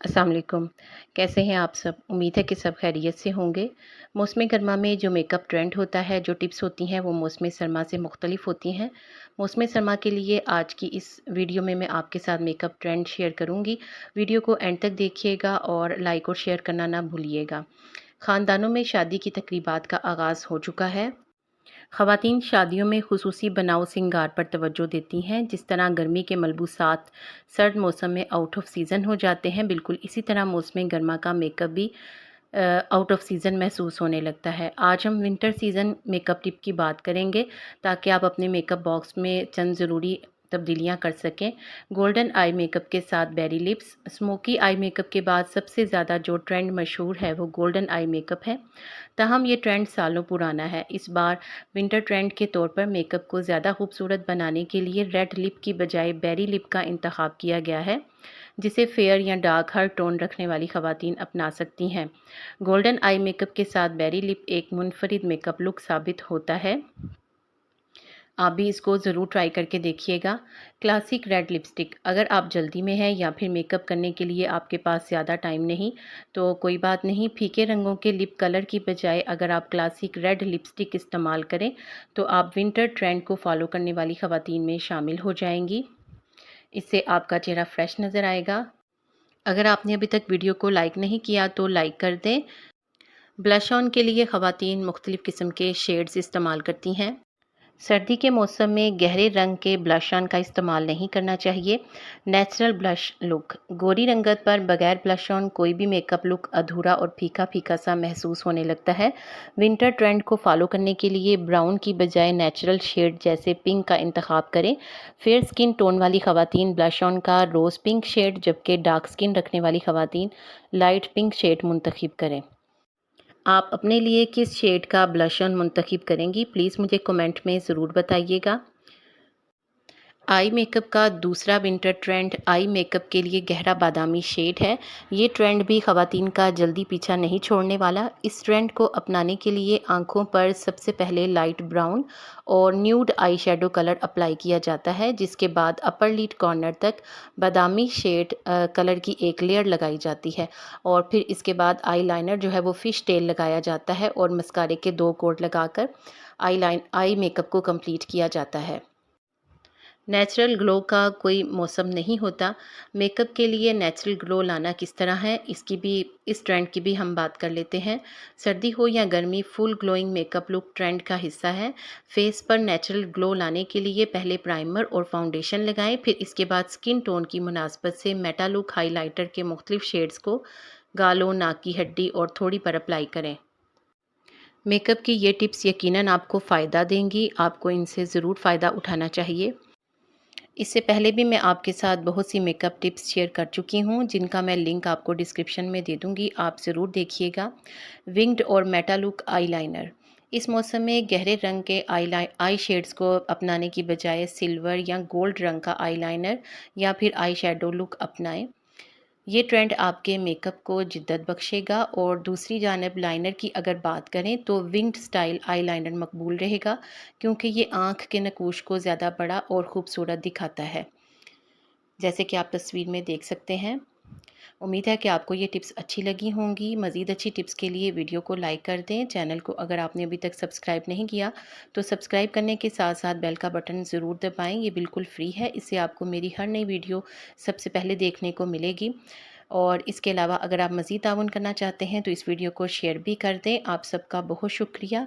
अस्सलाम वालेकुम। कैसे हैं आप सब? उम्मीद है कि सब खैरियत से होंगे। मौसम गर्मा में जो मेकअप ट्रेंड होता है, जो टिप्स होती हैं, वो मौसम सरमा से मुख्तलिफ होती हैं। मौसम सरमा के लिए आज की इस वीडियो में मैं आपके साथ मेकअप ट्रेंड शेयर करूँगी। वीडियो को एंड तक देखिएगा और लाइक और शेयर करना ना भूलिएगा। ख़ानदानों में शादी की तकरीबात का आगाज़ हो चुका है। ख़वातीन शादियों में खुसूसी बनाव सिंगार पर तवज्जो देती हैं। जिस तरह गर्मी के मलबूसात सर्द मौसम में आउट ऑफ सीज़न हो जाते हैं, बिल्कुल इसी तरह मौसम गर्मा का मेकअप भी आउट ऑफ सीज़न महसूस होने लगता है। आज हम विंटर सीज़न मेकअप टिप की बात करेंगे ताकि आप अपने मेकअप बॉक्स में चंद ज़रूरी तब्दीलियाँ कर सकें। गोल्डन आई मेकअप के साथ berry lips. Smoky eye makeup के बाद सबसे ज़्यादा जो ट्रेंड मशहूर है वो गोल्डन आई मेकअप है। ताहम ये ट्रेंड सालों पुराना है। इस बार विंटर ट्रेंड के तौर पर मेकअप को ज़्यादा खूबसूरत बनाने के लिए रेड लिप की बजाय बेरी लिप का इंतखाब किया गया है, जिसे फेयर या डार्क हर टोन रखने वाली ख़वातीन अपना सकती हैं। गोल्डन आई मेकअप के साथ बेरी लिप एक मुनफरिद मेकअप लुक साबित होता है। आप भी इसको ज़रूर ट्राई करके देखिएगा। Classic red lipstick. अगर आप जल्दी में हैं या फिर मेकअप करने के लिए आपके पास ज़्यादा टाइम नहीं, तो कोई बात नहीं। फीके रंगों के लिप कलर की बजाय अगर आप क्लासिक रेड लिपस्टिक इस्तेमाल करें, तो आप विंटर ट्रेंड को फॉलो करने वाली ख़वातीन में शामिल हो जाएंगी। इससे आपका चेहरा फ्रेश नज़र आएगा। अगर आपने अभी तक वीडियो को लाइक नहीं किया तो लाइक कर दें। ब्लश ऑन के लिए ख़वातीन मुख्तलिफ़ किस्म के शेड्स इस्तेमाल करती हैं। सर्दी के मौसम में गहरे रंग के ब्लश ऑन का इस्तेमाल नहीं करना चाहिए। Natural blush look. गोरी रंगत पर बगैर ब्लश ऑन कोई भी मेकअप लुक अधूरा और फीका फीका सा महसूस होने लगता है। विंटर ट्रेंड को फॉलो करने के लिए ब्राउन की बजाय नेचुरल शेड जैसे पिंक का इंतखाब करें। फेयर स्किन टोन वाली ख़वातीन ब्लश ऑन का रोज़ पिंक शेड, जबकि डार्क स्किन रखने वाली ख़वातीन लाइट पिंक शेड मुंतखब करें। आप अपने लिए किस शेड का ब्लश ऑन मुंतखब करेंगी, प्लीज़ मुझे कमेंट में ज़रूर बताइएगा। आई मेकअप का दूसरा विंटर ट्रेंड आई मेकअप के लिए गहरा बादामी शेड है। ये ट्रेंड भी ख़वातीन का जल्दी पीछा नहीं छोड़ने वाला। इस ट्रेंड को अपनाने के लिए आंखों पर सबसे पहले लाइट ब्राउन और nude eye shadow colour apply किया जाता है, जिसके बाद अपर लिड कॉर्नर तक बादामी शेड कलर की एक लेयर लगाई जाती है और फिर इसके बाद आई लाइनर जो है वो फ़िश टेल लगाया जाता है और मस्कारे के 2 कोट लगाकर आई मेकअप को कंप्लीट किया जाता है। नेचुरल ग्लो का कोई मौसम नहीं होता। मेकअप के लिए नेचुरल ग्लो लाना किस तरह है, इस ट्रेंड की भी हम बात कर लेते हैं। सर्दी हो या गर्मी, full glowing makeup look trend का हिस्सा है। फेस पर नेचुरल ग्लो लाने के लिए पहले प्राइमर और फाउंडेशन लगाएं, फिर इसके बाद स्किन टोन की मुनासबत से मेटा लुक हाइलाइटर के मुख्तलिफ शेड्स को गालों, नाक की हड्डी और थोड़ी पर अप्लाई करें। मेकअप की ये टिप्स यकीनन आपको फ़ायदा देंगी। आपको इनसे ज़रूर फ़ायदा उठाना चाहिए। इससे पहले भी मैं आपके साथ बहुत सी मेकअप टिप्स शेयर कर चुकी हूँ, जिनका मैं लिंक आपको डिस्क्रिप्शन में दे दूँगी, आप ज़रूर देखिएगा। विंग्ड और मेटा लुक आईलाइनर। इस मौसम में गहरे रंग के आई शेड्स को अपनाने की बजाय सिल्वर या गोल्ड रंग का आईलाइनर या फिर आई शेडो लुक अपनाएं। ये ट्रेंड आपके मेकअप को जिद्दत बख्शेगा। और दूसरी जानब लाइनर की अगर बात करें तो विंग्ड स्टाइल आईलाइनर मकबूल रहेगा, क्योंकि ये आँख के नकूश को ज़्यादा बड़ा और ख़ूबसूरत दिखाता है, जैसे कि आप तस्वीर में देख सकते हैं। उम्मीद है कि आपको ये टिप्स अच्छी लगी होंगी। मज़ीद अच्छी टिप्स के लिए वीडियो को लाइक कर दें। चैनल को अगर आपने अभी तक सब्सक्राइब नहीं किया तो सब्सक्राइब करने के साथ साथ बेल का बटन ज़रूर दबाएं। ये बिल्कुल फ्री है, इससे आपको मेरी हर नई वीडियो सबसे पहले देखने को मिलेगी। और इसके अलावा अगर आप मज़ीद ताउन करना चाहते हैं तो इस वीडियो को शेयर भी कर दें। आप सबका बहुत शुक्रिया।